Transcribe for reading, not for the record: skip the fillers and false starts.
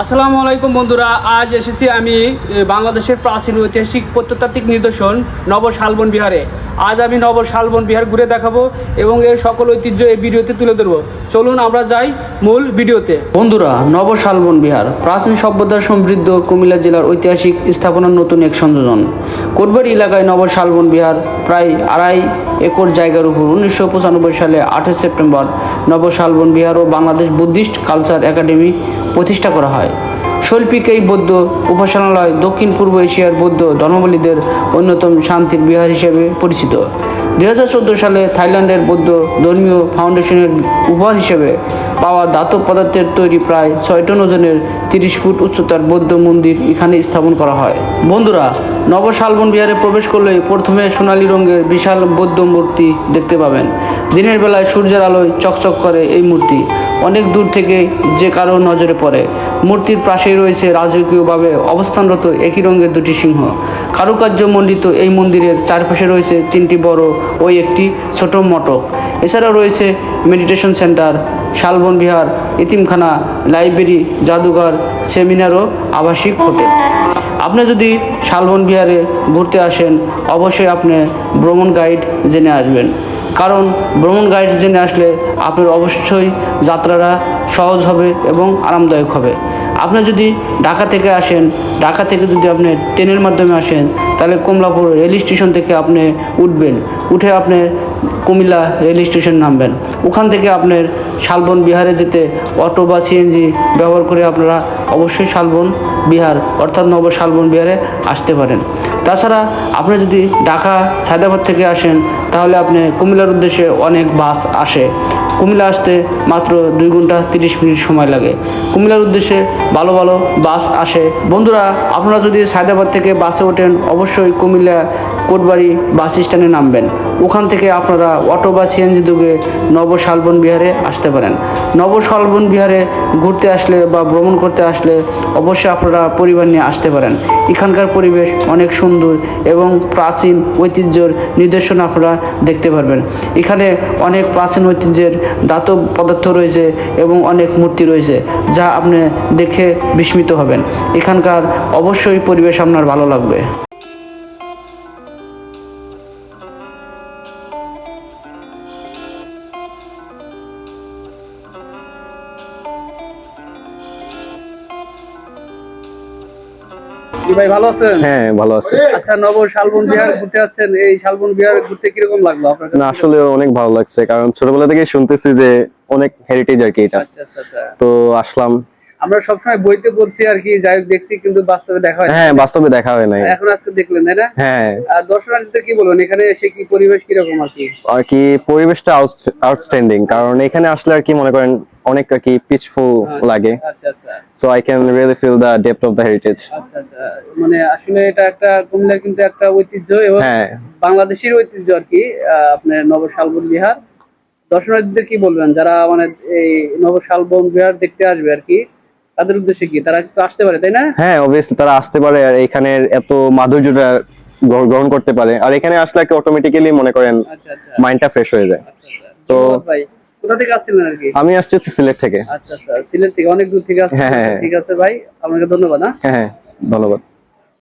আসসালামু আলাইকুম বন্ধুরা, আজ এসেছি আমি বাংলাদেশের প্রাচীন ঐতিহাসিক প্রত্নতাত্ত্বিক নিদর্শন নব শালবন বিহারে। আজ আমি নব শালবন বিহার ঘুরে দেখাবো এবং এর সকল ঐতিহ্য এই ভিডিওতে তুলে ধরবো। চলুন আমরা যাই মূল ভিডিওতে। বন্ধুরা, নব শালবন বিহার প্রাচীন সভ্যতার সমৃদ্ধ কুমিল্লা জেলার ঐতিহাসিক স্থাপনার নতুন এক সংযোজন। কোটবাড়ি এলাকায় নব শালবন বিহার প্রায় 2.5 একর জায়গার উপর 1995 সালে 8 সেপ্টেম্বর নব শালবন বিহার ও বাংলাদেশ বুদ্ধিস্ট কালচার একাডেমি প্রতিষ্ঠা করা হয়। শৈল্পিক এই বৌদ্ধ উপাসনালয় দক্ষিণ পূর্ব এশিয়ার বৌদ্ধ ধর্মাবলম্বীদের অন্যতম শান্তির বিহার হিসেবে পরিচিত। 2014 সালে থাইল্যান্ডের বৌদ্ধ ধর্মীয় ফাউন্ডেশনের উপহার হিসেবে পাওয়া ধাতব পদার্থের তৈরি প্রায় 6 টন ওজনের 30 ফুট উচ্চতার বৌদ্ধ মন্দির এখানে স্থাপন করা হয়। বন্ধুরা, নব শালবন বিহারে প্রবেশ করলে প্রথমে সোনালী রঙের বিশাল বৌদ্ধ মূর্তি দেখতে পাবেন। দিনের বেলায় সূর্যের আলোয় চকচক করে এই মূর্তি অনেক দূর থেকে যে কারো নজরে পড়ে। মূর্তির পাশেই রয়েছে রাজকীয়ভাবে অবস্থানরত একই রঙের 2টি সিংহ। কারুকার্য মণ্ডিত এই মন্দিরের চারপাশে রয়েছে 3টি বড় ও একটি ছোট মটক। এছাড়াও রয়েছে মেডিটেশন সেন্টার, শালবন বিহার, এতিমখানা, লাইব্রেরি, জাদুঘর, সেমিনার ও আবাসিক হোটেল। আপনি যদি শালবন বিহারে ঘুরতে আসেন, অবশ্যই আপনি ভ্রমণ গাইড জেনে আসবেন, কারণ ভ্রমণ গাইড জেনে আসলে আপনার অবশ্যই যাত্রাটা সহজ হবে এবং আরামদায়ক হবে। আপনি যদি ঢাকা থেকে আসেন, ঢাকা থেকে যদি আপনি ট্রেনের মাধ্যমে আসেন, তাহলে কমলাপুর রেল স্টেশন থেকে আপনি উঠবেন, উঠে আপনি কুমিল্লা রেল স্টেশন নামবেন। ওখান থেকে আপনার শালবন বিহারে যেতে অটো বা সিএনজি ব্যবহার করে আপনারা অবশ্যই শালবন বিহার অর্থাৎ নব শালবন বিহারে আসতে পারেন। তাছাড়া আপনি যদি ঢাকা সায়দাবাদ থেকে আসেন, তাহলে আপনি কুমিল্লার উদ্দেশ্যে অনেক বাস আসে। কুমিল্লা আসতে মাত্র 2 ঘন্টা 30 মিনিট সময় লাগে। কুমিল্লার উদ্দেশ্যে ভালো ভালো বাস আসে। বন্ধুরা, আপনারা যদি সায়দাবাদ থেকে বাসে ওঠেন, অবশ্যই কুমিল্লা কোটবাড়ি বাস স্ট্যান্ডে নামবেন। ওখান থেকে আপনারা অটো বা সিএনজি যোগে নব শালবন বিহারে আসতে পারেন। নব শালবন বিহারে ঘুরতে আসলে বা ভ্রমণ করতে আসলে অবশ্যই আপনারা পরিবার নিয়ে আসতে পারেন। এখানকার পরিবেশ অনেক সুন্দর এবং প্রাচীন ঐতিহ্যের নিদর্শন আপনারা দেখতে পারবেন। এখানে অনেক প্রাচীন ঐতিহ্যের ধাতব পদার্থ রয়েছে এবং অনেক মূর্তি রয়েছে, যা আপনি দেখে বিস্মিত হবেন। এখানকার অবশ্যই পরিবেশ আপনার ভালো লাগবে। ভাই ভালো আছেন? হ্যাঁ, ভালো আছে। আচ্ছা, নব শালবন বিহার ঘুরতে যাচ্ছেন, এই শালবন বিহার ঘুরতে কিরকম লাগলো আপনার কাছে? না, আসলে অনেক ভালো লাগছে, কারণ ছোটবেলা থেকে শুনতেছি যে অনেক হেরিটেজ আর কি এটা। আচ্ছা আচ্ছা আচ্ছা। তো আসলাম। আমরা সবসময় বইতে পড়ছি আর কি, যাই হোক দেখছি, কিন্তু বাস্তবে দেখা হয় না। হ্যাঁ, বাস্তবে দেখা হয় নাই। এখন আজকে দেখলেন, তাই না? হ্যাঁ। আর দর্শনার্থীদের কি বলবেন, এখানে এসে কি পরিবেশ কিরকম আর কি? আর কি পরিবেশটা আউটস্ট্যান্ডিং, কারণ এখানে আসলে আর কি মনে করেন অনেক আর কি পিসফুল লাগে। আচ্ছা আচ্ছা so I can really feel the depth of the heritage. আচ্ছা আচ্ছা। মানে আসলে এটা একটা কুমিল্লার কিন্তু একটা ঐতিহ্য এবং হ্যাঁ, বাংলাদেশের ঐতিহ্য আর কি। আপনার নব শালবন বিহার দর্শনার্থীদের কি বলবেন, যারা মানে এই নব শালবন বিহার দেখতে আসবে আর কি, তাদের উদ্দেশ্যে কি তারা কিন্তু আসতে পারে, তাই না? হ্যাঁ, অবভিয়াসলি তারা আসতে পারে আর এখানের এত মাধুর্যটা গ্রহণ করতে পারে। আর এখানে আসলে কি অটোমেটিক্যালি মনে করেন আচ্ছা আচ্ছা মাইন্ডটা ফ্রেশ হয়ে যায়। আচ্ছা আচ্ছা। তো ধন্যবাদ ভাই। কোথা থেকে আসছিলেন আর কি? আমি আসছি সিলেট থেকে। আচ্ছা আচ্ছা, সিলেট থেকে অনেক দূর থেকে আসছেন। হ্যাঁ, হ্যাঁ। ঠিক আছে ভাই, আপনাকে ধন্যবাদ। হ্যাঁ, ধন্যবাদ।